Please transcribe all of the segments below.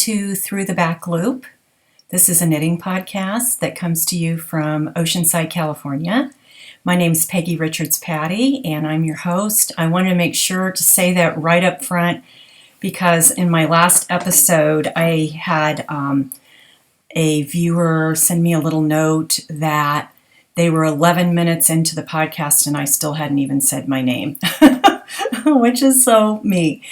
to Through the Back Loop. This is a knitting podcast that comes to you from Oceanside, California. My name is Peggy Richards-Patty, and I'm your host. I wanted to make sure to say that right up front because in my last episode, I had a viewer send me a little note that they were 11 minutes into the podcast and I still hadn't even said my name, which is so me.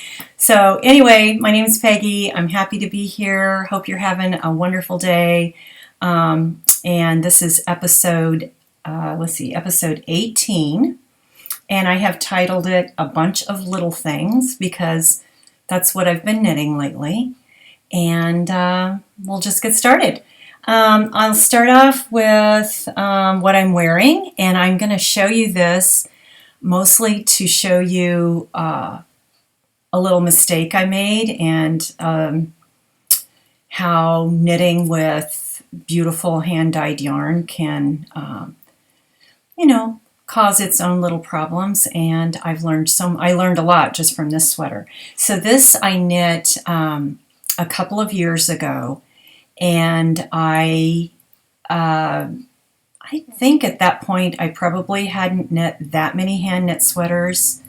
So anyway, my name is Peggy. I'm happy to be here. Hope you're having a wonderful day. And this is episode 18. And I have titled it A Bunch of Little Things because that's what I've been knitting lately. And we'll just get started. I'll start off with what I'm wearing, and I'm going to show you this mostly to show you a little mistake I made and how knitting with beautiful hand-dyed yarn can, cause its own little problems. And I learned a lot just from this sweater. So this I knit a couple of years ago, and I think at that point I probably hadn't knit that many hand knit sweaters.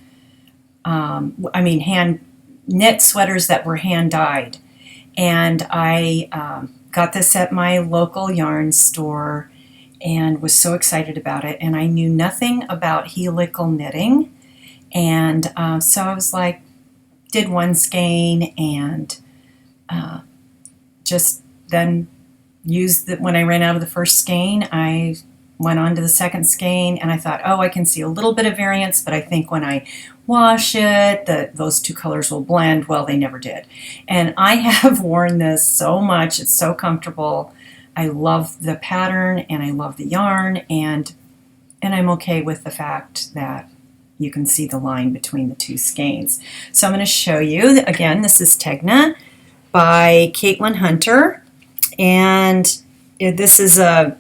Hand knit sweaters that were hand dyed. And I got this at my local yarn store and was so excited about it. And I knew nothing about helical knitting. And so I was like, did one skein and just then used when I ran out of the first skein, I went on to the second skein, and I thought, oh, I can see a little bit of variance, but I think when I wash it, those two colors will blend. Well, they never did. And I have worn this so much. It's so comfortable. I love the pattern, and I love the yarn, and I'm okay with the fact that you can see the line between the two skeins. So I'm going to show you, again, this is TEGNA by KAITLYN Hunter, and this is a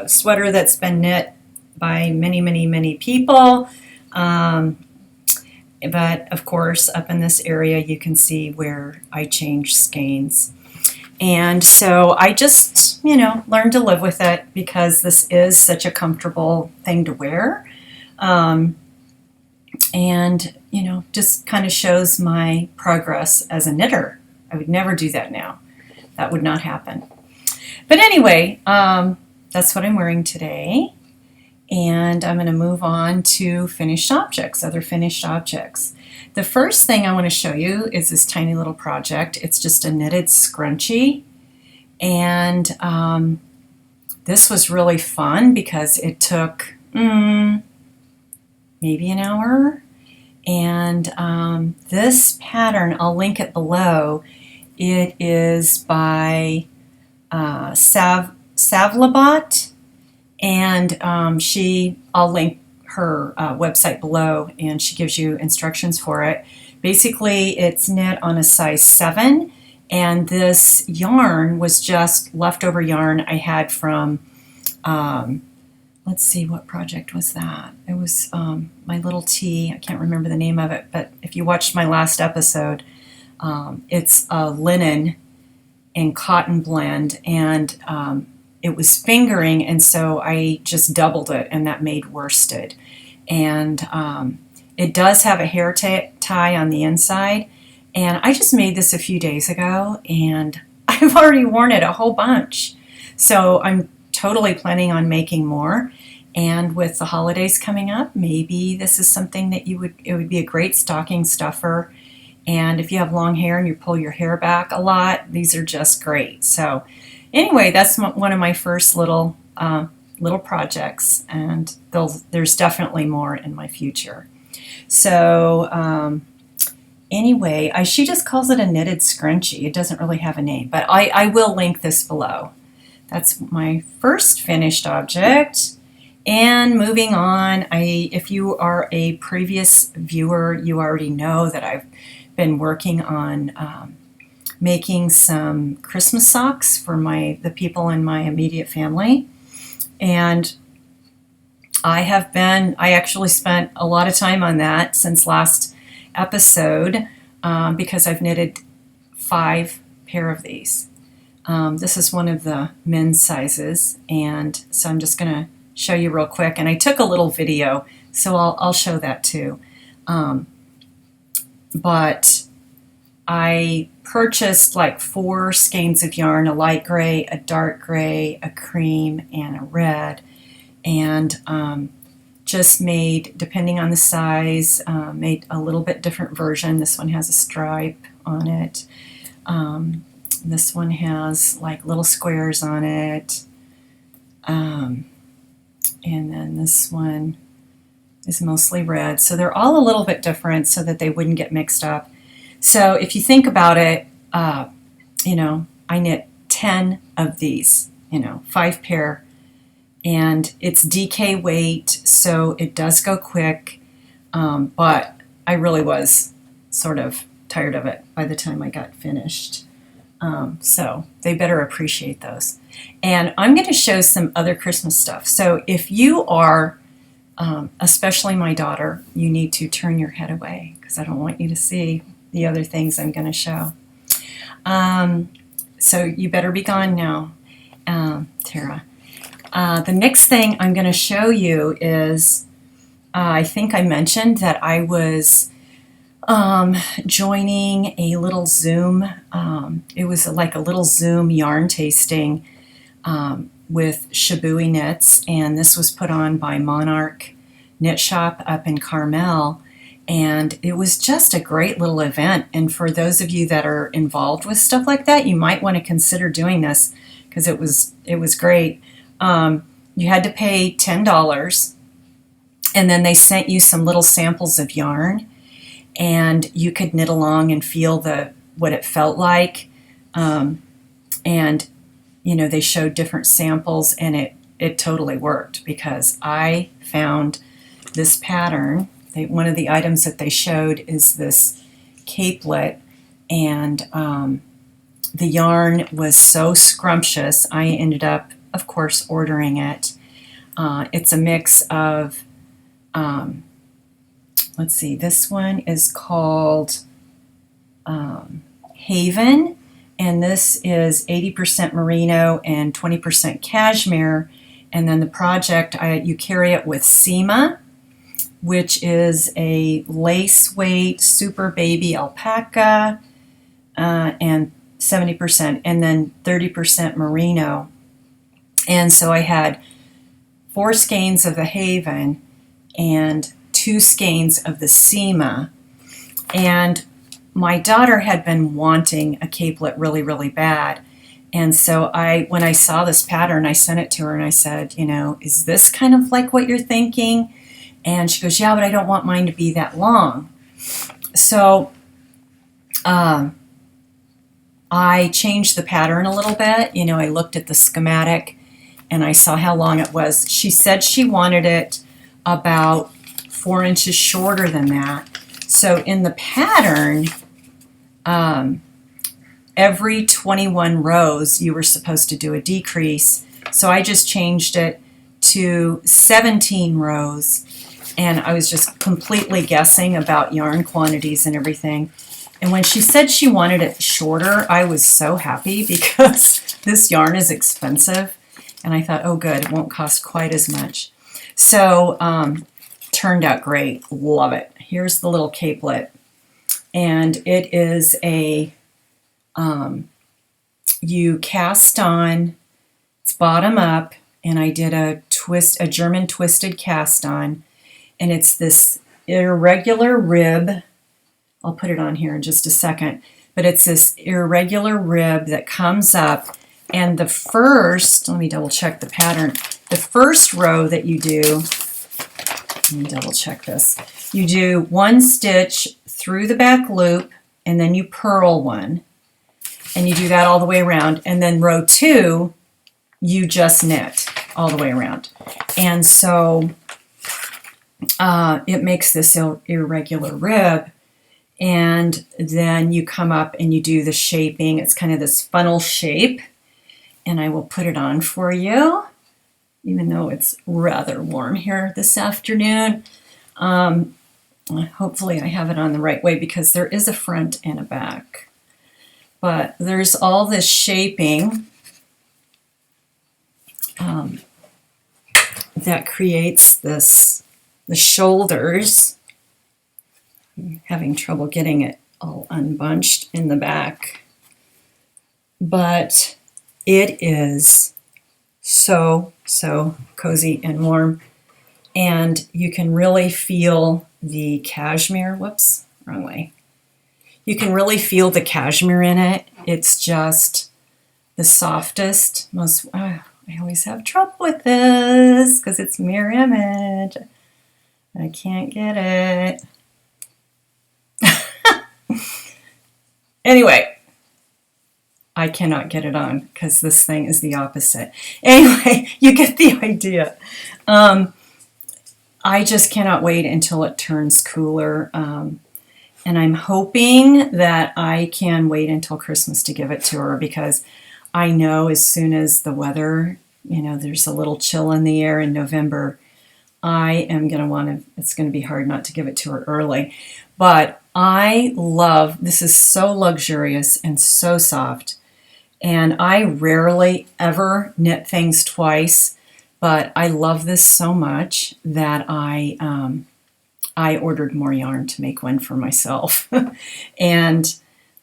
sweater that's been knit by many, many, many people. But of course, up in this area, you can see where I change skeins. And so I just, learned to live with it because this is such a comfortable thing to wear. Just kind of shows my progress as a knitter. I would never do that now. That would not happen. But anyway, that's what I'm wearing today. And I'm going to move on to other finished objects. The first thing I want to show you is this tiny little project. It's just a knitted scrunchie. And this was really fun because it took maybe an hour. And this pattern, I'll link it below. It is by SAVLABOT, and I'll link her website below, and she gives you instructions for it. Basically, it's knit on a size 7, and this yarn was just leftover yarn I had from, let's see, what project was that? It was my little tea. I can't remember the name of it, but if you watched my last episode, it's a linen and cotton blend, and it was fingering, and so I just doubled it, and that made worsted. And it does have a hair tie on the inside, and I just made this a few days ago, and I've already worn it a whole bunch. So I'm totally planning on making more. And with the holidays coming up, maybe this is something that it would be a great stocking stuffer. And if you have long hair and you pull your hair back a lot, these are just great. So anyway, that's one of my first little projects, and there's definitely more in my future. So anyway, she just calls it a knitted scrunchie. It doesn't really have a name, but I will link this below. That's my first finished object. And moving on, if you are a previous viewer, you already know that I've been working on making some Christmas socks for the people in my immediate family. And I actually spent a lot of time on that since last episode because I've knitted 5 pair of these. This is one of the men's sizes, and so I'm just going to show you real quick. And I took a little video, so I'll show that too. But I purchased like 4 skeins of yarn, a light gray, a dark gray, a cream, and a red, and just made, depending on the size, made a little bit different version. This one has a stripe on it. This one has like little squares on it. And then this one is mostly red. So they're all a little bit different so that they wouldn't get mixed up. So if you think about it, you know, I knit 10 of these, you know, 5 pair, and it's DK weight, so it does go quick, but I really was sort of tired of it by the time I got finished. So they better appreciate those. And I'm going to show some other Christmas stuff. So if you are, especially my daughter, you need to turn your head away because I don't want you to see the other things I'm going to show. So you better be gone now, Tara. The next thing I'm going to show you is, I think I mentioned that I was joining a little Zoom. It was like a little Zoom yarn tasting with Shabui Knits, and this was put on by Monarch Knit Shop up in Carmel, and it was just a great little event. And for those of you that are involved with stuff like that, you might want to consider doing this because it was great. You had to pay $10, and then they sent you some little samples of yarn, and you could knit along and feel what it felt like. And you know, they showed different samples, and it totally worked because I found this pattern. One of the items that they showed is this capelet, and the yarn was so scrumptious. I ended up, of course, ordering it. It's a mix of, let's see, this one is called Haven, and this is 80% merino and 20% cashmere. And then the project, you carry it with Sema, which is a lace weight super baby alpaca, and 70%, and then 30% merino. And so I had 4 skeins of the Haven and 2 skeins of the Sema. And my daughter had been wanting a capelet really, really bad. And so when I saw this pattern, I sent it to her and I said, you know, is this kind of like what you're thinking? And she goes, yeah, but I don't want mine to be that long. So I changed the pattern a little bit. You know, I looked at the schematic and I saw how long it was. She said she wanted it about 4 inches shorter than that. So in the pattern, every 21 rows you were supposed to do a decrease. So I just changed it to 17 rows, and I was just completely guessing about yarn quantities and everything. And when she said she wanted it shorter, I was so happy because this yarn is expensive, and I thought, oh good, it won't cost quite as much. So turned out great. Love it. Here's the little capelet, and it is a you cast on, it's bottom up, and I did a German twisted cast on, and it's this irregular rib. I'll put it on here in just a second, but it's this irregular rib that comes up, and the first, let me double check the pattern, the first row that you do, let me double check this, you do 1 stitch through the back loop, and then you purl 1, and you do that all the way around, and then row 2 you just knit all the way around. And so it makes this irregular rib, and then you come up and you do the shaping. It's kind of this funnel shape, and I will put it on for you, even though it's rather warm here this afternoon. Hopefully I have it on the right way because there is a front and a back. but there's all this shaping that creates this, the shoulders. I'm having trouble getting it all unbunched in the back, but it is so cozy and warm, and you can really feel the cashmere. Whoops, wrong way. You can really feel the cashmere in it. It's just the softest, most, I always have trouble with this because it's mirror image. I can't get it. Anyway, I cannot get it on because this thing is the opposite. Anyway, you get the idea. I just cannot wait until it turns cooler. And I'm hoping that I can wait until Christmas to give it to her, because I know as soon as the weather, you know, there's a little chill in the air in November, I am going to want to, it's going to be hard not to give it to her early. But I love, this is so luxurious and so soft. And I rarely ever knit things twice, but I love this so much that I ordered more yarn to make one for myself. And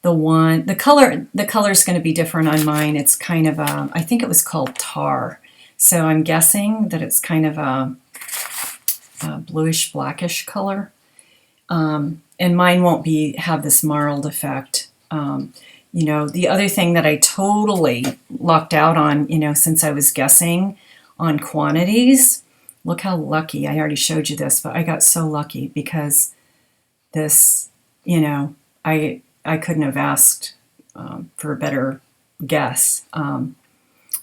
the color is going to be different on mine. It's kind of I think it was called tar. So I'm guessing that it's kind of a bluish blackish color. And mine won't have this marled effect. You know, the other thing that I totally lucked out on, you know, since I was guessing on quantities, look how lucky, I already showed you this, but I got so lucky because this, you know, I couldn't have asked for a better guess. And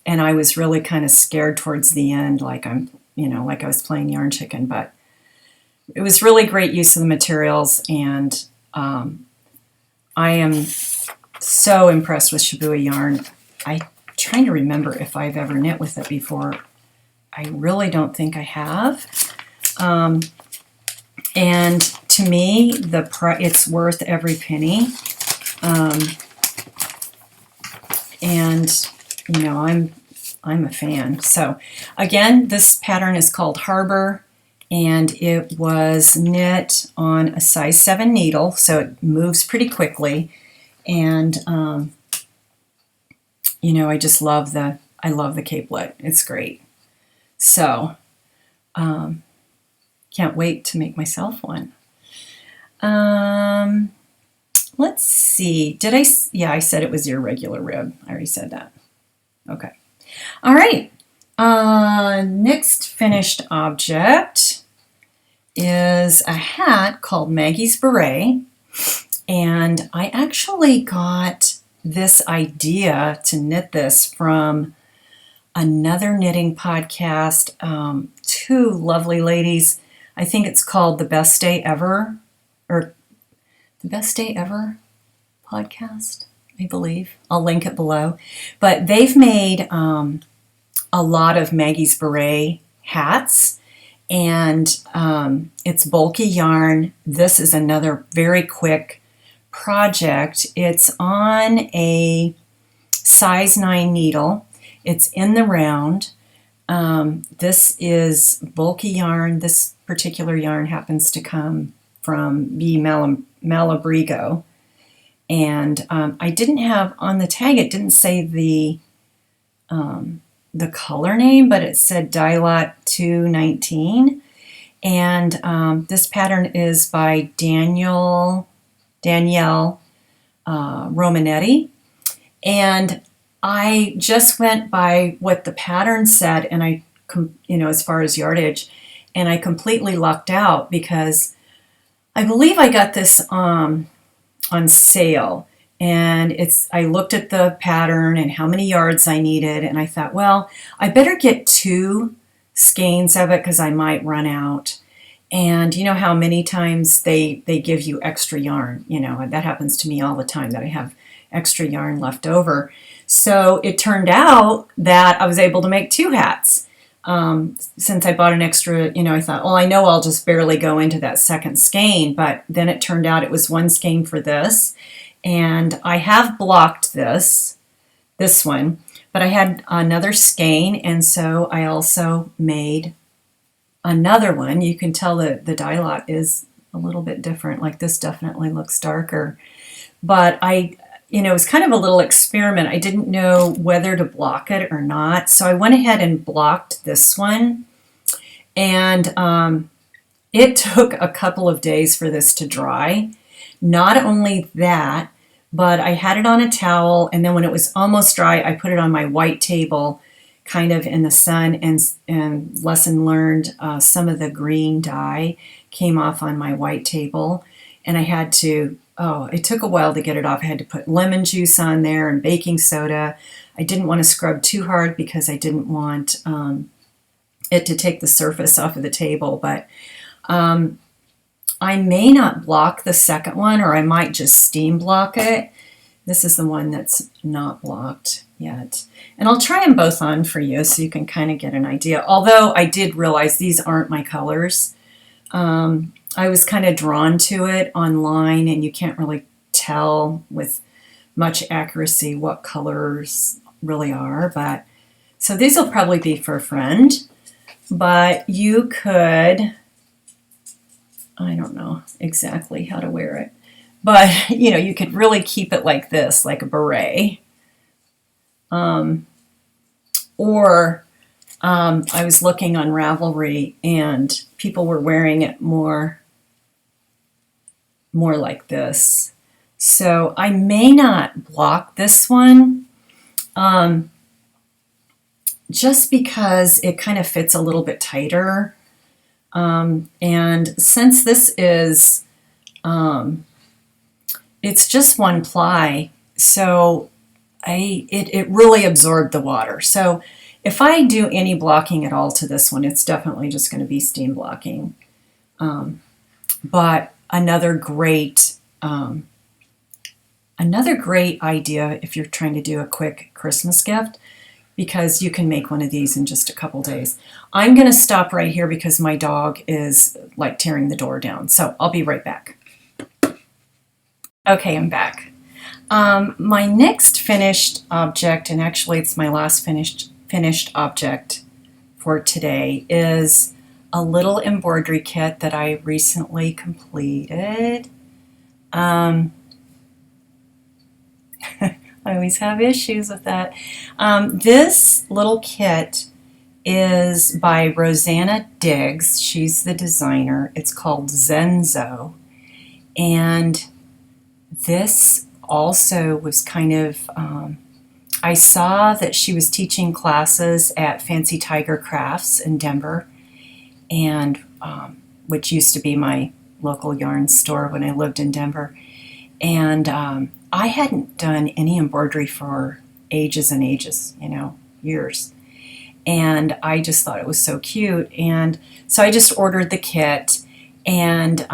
I was really kind of scared towards the end, like like I was playing yarn chicken, but it was really great use of the materials, and I am so impressed with Shibuya yarn. I'm trying to remember if I've ever knit with it before. I really don't think I have. And to me, it's worth every penny. And you know, I'm a fan. So again, this pattern is called Harbor, and it was knit on a size 7 needle, so it moves pretty quickly. And you know, I just love the capelet. It's great. So can't wait to make myself one. Let's see. Yeah, I said it was irregular rib. I already said that. Okay. All right. Next finished object is a hat called Maggie's Beret. And I actually got this idea to knit this from another knitting podcast. Two lovely ladies. I think it's called The Best Day Ever, or The Best Day Ever podcast, I believe. I'll link it below. But they've made a lot of Maggie's Beret hats, and it's bulky yarn. This is another very quick project. It's on a size 9 needle. It's in the round. This is bulky yarn. This particular yarn happens to come from B. Malabrigo. And I didn't have, on the tag, it didn't say the color name, but it said Dilot 219. And this pattern is by Danielle Romanetti. And I just went by what the pattern said, and as far as yardage, and I completely lucked out because I believe I got this on sale. And I looked at the pattern and how many yards I needed, and I thought, well, I better get 2 skeins of it because I might run out. And you know how many times they give you extra yarn, you know, that happens to me all the time, that I have extra yarn left over. So it turned out that I was able to make 2 hats. since I bought an extra, I thought, well, I know I'll just barely go into that second skein, but then it turned out it was one skein for this, and I have blocked this one, but I had another skein, and so I also made another one. You can tell that the dye lot is a little bit different. Like this definitely looks darker, but it was kind of a little experiment. I didn't know whether to block it or not, so I went ahead and blocked this one, and it took a couple of days for this to dry. Not only that, but I had it on a towel, and then when it was almost dry, I put it on my white table, kind of in the sun, and lesson learned, some of the green dye came off on my white table, and I had to, it took a while to get it off. I had to put lemon juice on there and baking soda. I didn't want to scrub too hard because I didn't want it to take the surface off of the table, but I may not block the second one, or I might just steam block it. This is the one that's not blocked yet. And I'll try them both on for you so you can kind of get an idea. Although I did realize these aren't my colors. I was kind of drawn to it online, and you can't really tell with much accuracy what colors really are. But so these will probably be for a friend. But you could, I don't know exactly how to wear it, but you could really keep it like this, like a beret. Or I was looking on Ravelry, and people were wearing it more like this. So I may not block this one, just because it kind of fits a little bit tighter. And since this is, it's just one ply, so it really absorbed the water. So if I do any blocking at all to this one, it's definitely just going to be steam blocking. But another great idea if you're trying to do a quick Christmas gift, because you can make one of these in just a couple days. I'm going to stop right here because my dog is like tearing the door down. So I'll be right back. Okay, I'm back. My next finished object, and actually it's my last finished object for today, is a little embroidery kit that I recently completed. I always have issues with that. This little kit is by Rosanna Diggs. She's the designer. It's called Zenzo. And this also was kind of, I saw that she was teaching classes at Fancy Tiger Crafts in Denver, and which used to be my local yarn store when I lived in Denver. And I hadn't done any embroidery for ages and ages, years. And I just thought it was so cute. And so I just ordered the kit, and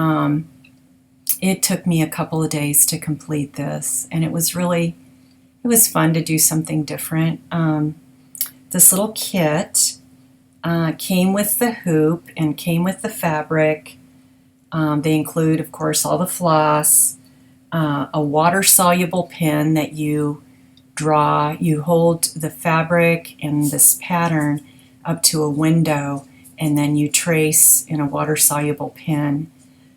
it took me a couple of days to complete this. And it was fun to do something different. This little kit came with the hoop and came with the fabric. They include, of course, all the floss, a water-soluble pen that you draw. You hold the fabric and this pattern up to a window, and then you trace in a water-soluble pen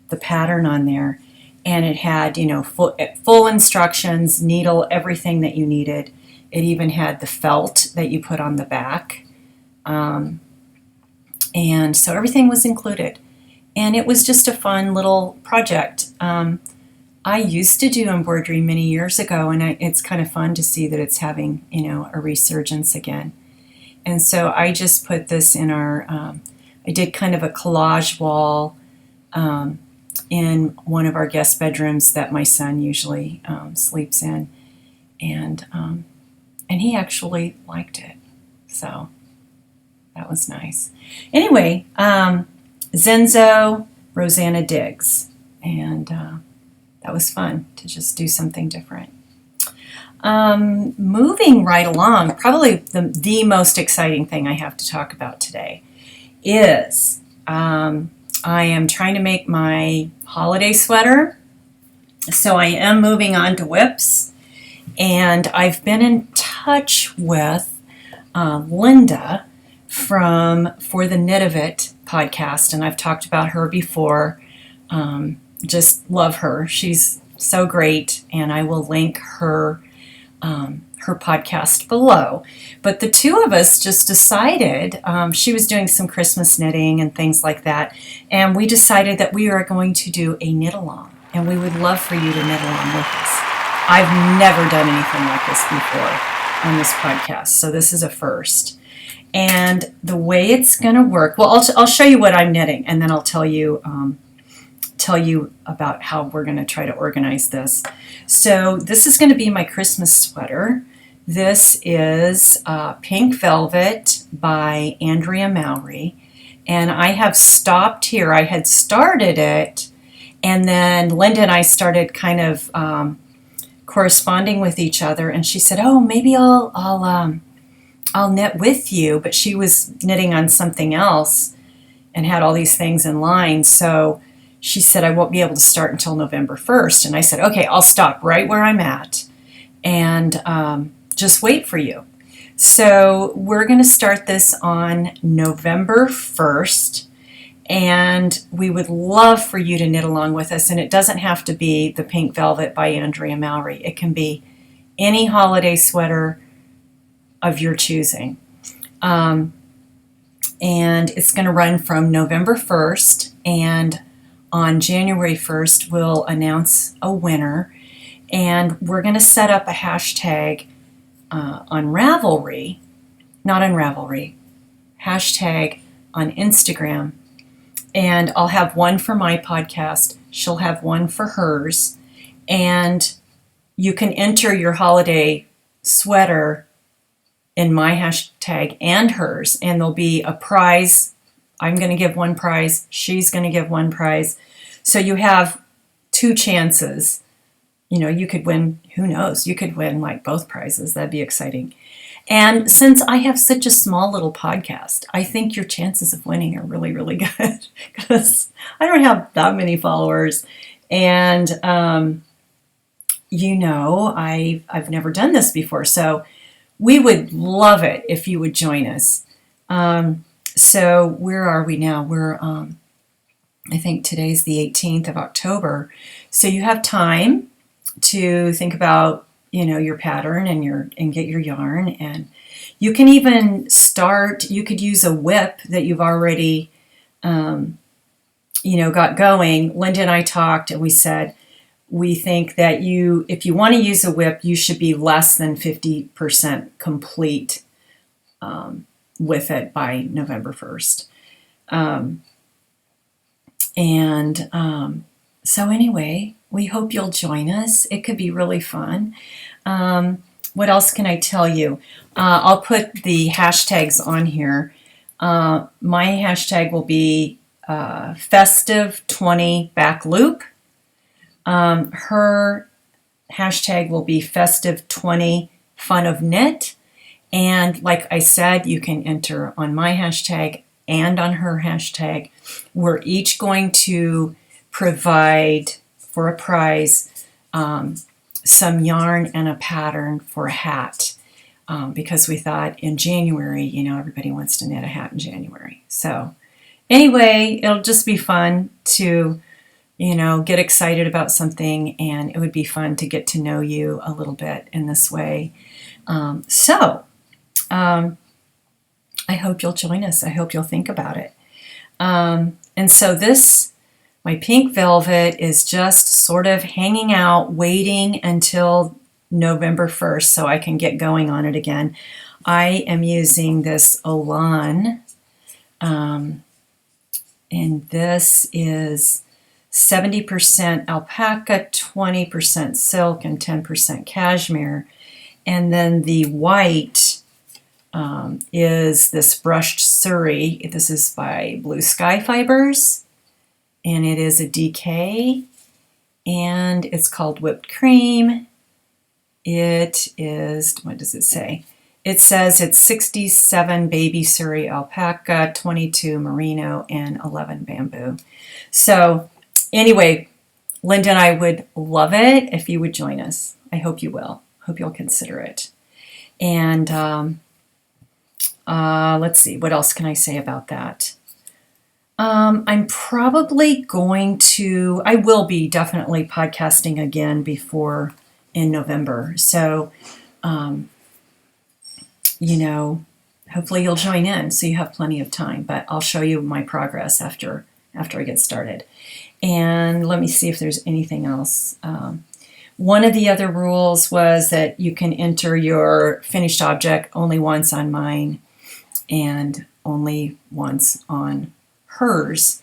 the pattern on there. And it had, full instructions, needle, everything that you needed. It even had the felt that you put on the back. And so everything was included. And it was just a fun little project. I used to do embroidery many years ago, and it's kind of fun to see that it's having, a resurgence again. And so I just put this in I did kind of a collage wall in one of our guest bedrooms that my son usually sleeps in. And he actually liked it. So that was nice. Anyway, Zenzo, Rosanna Diggs. And that was fun to just do something different. Moving right along, probably the most exciting thing I have to talk about today is I am trying to make my holiday sweater. So I am moving on to whips, and I've been in touch with Linda for the Knit of It podcast, and I've talked about her before. Just love her. She's so great, and I will link her podcast below. But the two of us just decided, she was doing some Christmas knitting and things like that, and we decided that we are going to do a knit along, and we would love for you to knit along with us. I've never done anything like this before on this podcast, so this is a first. And the way it's going to work, well, I'll show you what I'm knitting, and then I'll tell you about how we're going to try to organize this. So this is going to be my Christmas sweater. This is Pink Velvet by Andrea MOWRY, and I have stopped here. I had started it, and then Linda and I started kind of corresponding with each other, and she said, "Oh, maybe I'll knit with you," but she was knitting on something else and had all these things in line. So she said, "I won't be able to start until November 1st." And I said, "Okay, I'll stop right where I'm at and just wait for you." So we're going to start this on November 1st, and we would love for you to knit along with us. And it doesn't have to be the Pink Velvet by Andrea MOWRY. It can be any holiday sweater of your choosing. And it's going to run from November 1st, and on January 1st we'll announce a winner, and we're going to set up a hashtag on Ravelry, not on Ravelry, hashtag on Instagram, and I'll have one for my podcast, she'll have one for hers, and you can enter your holiday sweater in my hashtag and hers, and there'll be a prize. I'm going to give one prize, she's going to give one prize. So you have two chances. You know, you could win, who knows, you could win like both prizes. That'd be exciting. And since I have such a small little podcast, I think your chances of winning are really, really good because I don't have that many followers. And, you know, I've never done this before. So we would love it if you would join us. So where are we now? We're, I think today's the 18th of October. So you have time to think about, you know, your pattern and get your yarn. And you can even start, you could use a whip that you've already, you know, got going. Linda and I talked, and we said, we think that if you want to use a whip, you should be less than 50% complete with it by November 1st. So anyway, we hope you'll join us. It could be really fun. What else can I tell you? I'll put the hashtags on here. My hashtag will be festive20 back loop. Her hashtag will be festive20 fun of knit. And like I said, you can enter on my hashtag and on her hashtag. We're each going to provide for a prize some yarn and a pattern for a hat, because we thought in January, you know, everybody wants to knit a hat in January. So anyway, it'll just be fun to, you know, get excited about something, and it would be fun to get to know you a little bit in this way. I hope you'll join us. I hope you'll think about it. And so this, my Pink Velvet, is just sort of hanging out, waiting until November 1st so I can get going on it again. I am using this Elan, and this is 70% alpaca, 20% silk, and 10% cashmere. And then the white is this brushed Surrey. This is by Blue Sky Fibers, and it is a DK, and it's called Whipped Cream. it is, what does it say? It says it's 67 baby Suri alpaca, 22 merino, and 11 bamboo. So anyway, Linda and I would love it if you would join us. I hope you will. Hope you'll consider it. And let's see, what else can I say about that? I'm probably I will be definitely podcasting again before in November. So, hopefully you'll join in so you have plenty of time, but I'll show you my progress after I get started. And let me see if there's anything else. One of the other rules was that you can enter your finished object only once on mine and only once on hers.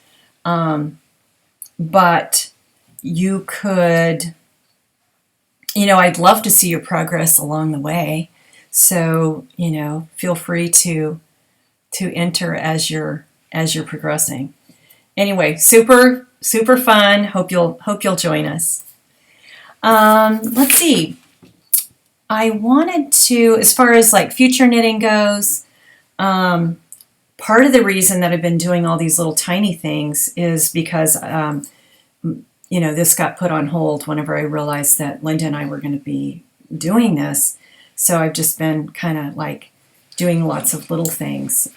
But you could, I'd love to see your progress along the way. So, feel free to enter as you're progressing. Anyway, super fun. Hope you'll join us. Let's see. I wanted to, as far as like future knitting goes, part of the reason that I've been doing all these little tiny things is because, this got put on hold whenever I realized that Linda and I were going to be doing this. So I've just been kind of like doing lots of little things,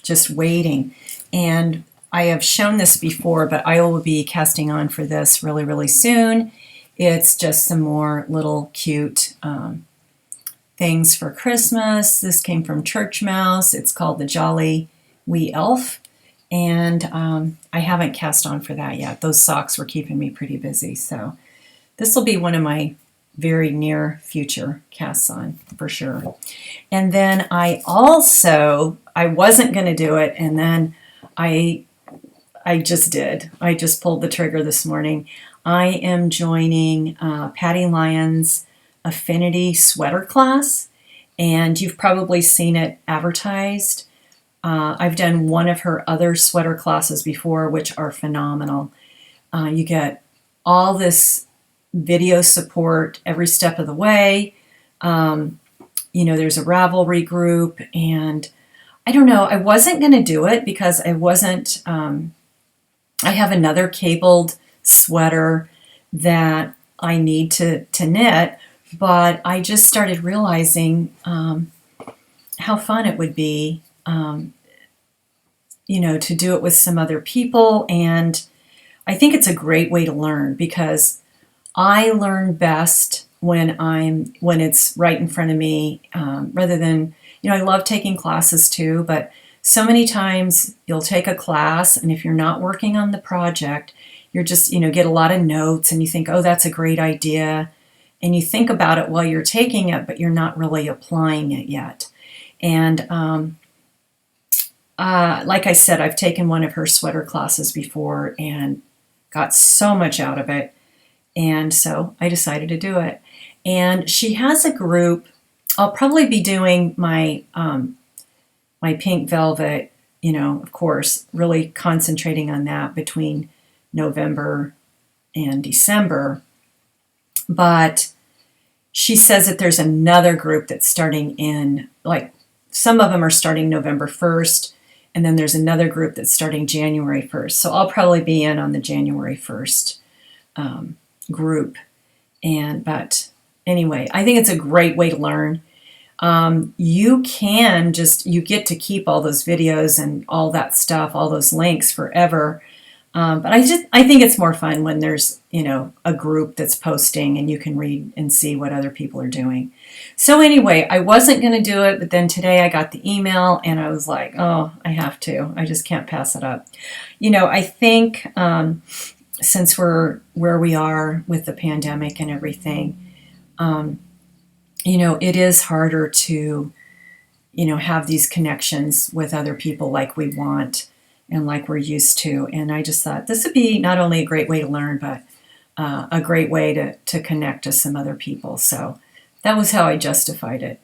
just waiting. And I have shown this before, but I will be casting on for this really, really soon. It's just some more little cute things for Christmas. This came from Church Mouse. It's called the Jolly Wee Elf. And I haven't cast on for that yet. Those socks were keeping me pretty busy. So this will be one of my very near future casts on for sure. And then I wasn't going to do it. And then I just did. I just pulled the trigger this morning. I am joining Patty Lyons' Affinity sweater class. And you've probably seen it advertised. I've done one of her other sweater classes before, which are phenomenal. You get all this video support every step of the way. There's a Ravelry group, and I don't know, I wasn't going to do it because I have another cabled sweater that I need to knit, but I just started realizing how fun it would be to do it with some other people. And I think it's a great way to learn because I learn best when it's right in front of me, rather than, I love taking classes too, but so many times you'll take a class and if you're not working on the project, you're just, get a lot of notes and you think, oh, that's a great idea. And you think about it while you're taking it, but you're not really applying it yet. And like I said, I've taken one of her sweater classes before and got so much out of it. And so I decided to do it. And she has a group. I'll probably be doing my my pink velvet, of course, really concentrating on that between November and December. But she says that there's another group that's starting in, like, some of them are starting November 1st, and then there's another group that's starting January 1st. So I'll probably be in on the January 1st group. But anyway, I think it's a great way to learn. You get to keep all those videos and all that stuff, all those links forever. But I think it's more fun when there's, a group that's posting and you can read and see what other people are doing. So anyway, I wasn't going to do it, but then today I got the email and I was like, oh, I have to. I just can't pass it up. I think since we're where we are with the pandemic and everything, it is harder to, have these connections with other people like we want and like we're used to. And I just thought this would be not only a great way to learn, but a great way to connect to some other people. So that was how I justified it.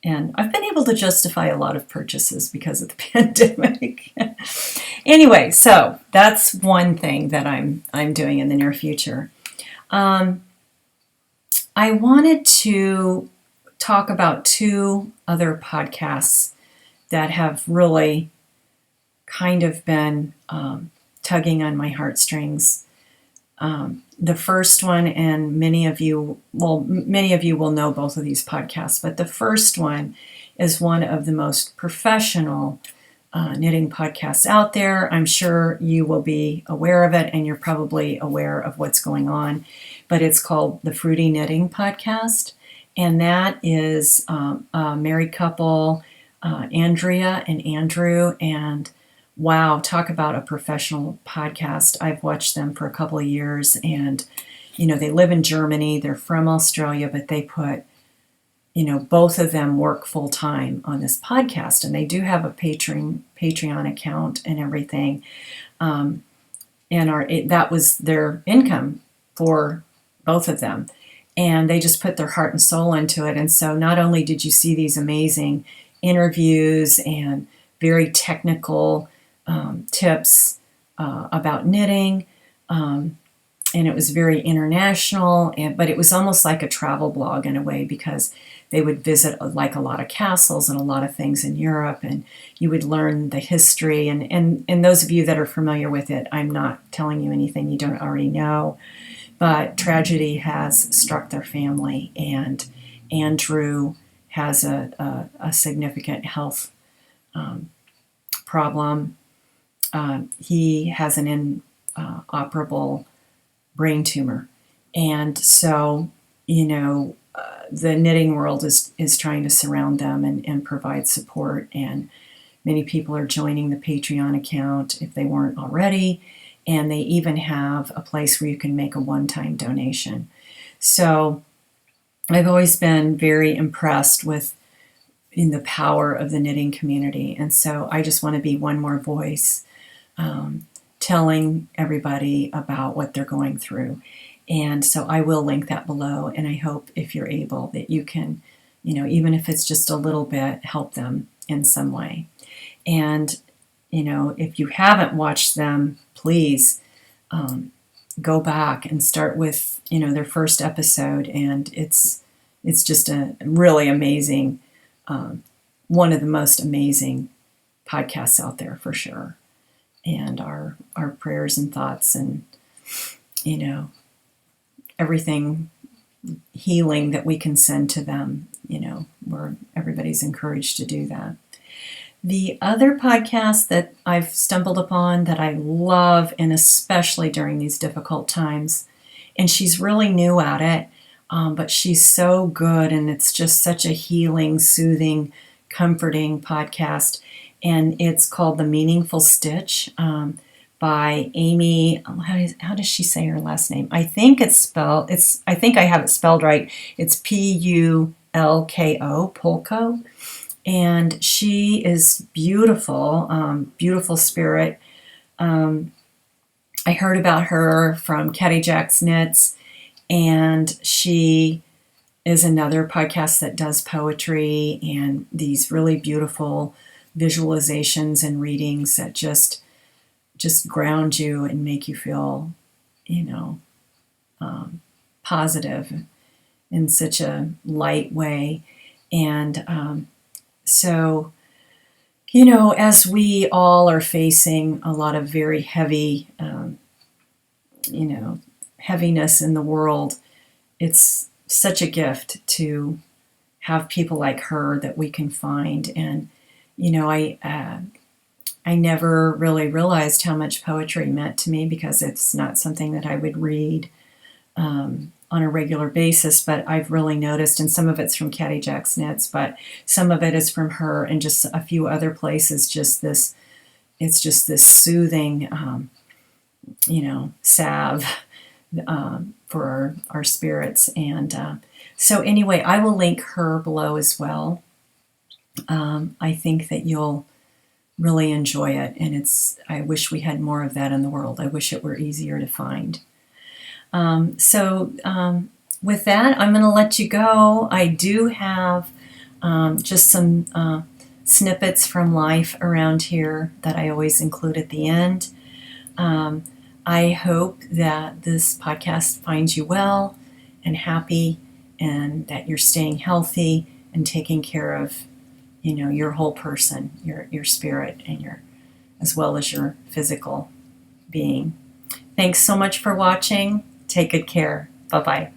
And I've been able to justify a lot of purchases because of the pandemic. Anyway, so that's one thing that I'm doing in the near future. I wanted to talk about two other podcasts that have really kind of been tugging on my heartstrings. The first one, and many of you will know both of these podcasts, but the first one is one of the most professional knitting podcasts out there. I'm sure you will be aware of it, and you're probably aware of what's going on, but it's called the Fruity Knitting Podcast, and that is a married couple, Andrea and Andrew, and wow, talk about a professional podcast. I've watched them for a couple of years, and they live in Germany. They're from Australia, but they put both of them work full time on this podcast, and they do have a Patreon account and everything. And that was their income for both of them. And they just put their heart and soul into it. And so not only did you see these amazing interviews and very technical tips about knitting, and it was very international, but it was almost like a travel blog in a way, because they would visit like a lot of castles and a lot of things in Europe, and you would learn the history. And those of you that are familiar with it, I'm not telling you anything you don't already know, but tragedy has struck their family, and Andrew has a significant health problem. He has an inoperable brain tumor. And so, the knitting world is trying to surround them and provide support. And many people are joining the Patreon account if they weren't already. And they even have a place where you can make a one-time donation. So I've always been very impressed with the power of the knitting community. And so I just want to be one more voice telling everybody about what they're going through. And so I will link that below, and I hope if you're able that you can, even if it's just a little bit, help them in some way. And, if you haven't watched them, please go back and start with, their first episode. And it's just a really amazing, one of the most amazing podcasts out there for sure. And our prayers and thoughts and, everything healing that we can send to them, where everybody's encouraged to do that. The other podcast that I've stumbled upon that I love, and especially during these difficult times, and she's really new at it, but she's so good, and it's just such a healing, soothing, comforting podcast, and it's called The Meaningful Stitch by Amy. How does she say her last name? I think I have it spelled right. It's Pulko, Pulko. And she is beautiful, beautiful spirit. I heard about her from Caddy Jack's Knits, and she is another podcast that does poetry and these really beautiful visualizations and readings that just ground you and make you feel, positive in such a light way. And so, as we all are facing a lot of very heavy, heaviness in the world, it's such a gift to have people like her that we can find. And, I never really realized how much poetry meant to me, because it's not something that I would read on a regular basis, but I've really noticed, and some of it's from Caddy Jack's Knits, but some of it is from her and just a few other places, it's just this soothing, salve for our spirits. And so anyway, I will link her below as well. I think that you'll really enjoy it, and I wish we had more of that in the world. I wish it were easier to find. So with that, I'm going to let you go. I do have just some snippets from life around here that I always include at the end. I hope that this podcast finds you well and happy and that you're staying healthy and taking care of, you know, your whole person, your spirit, and your, as well as your physical being. Thanks so much for watching. Take good care. Bye-bye.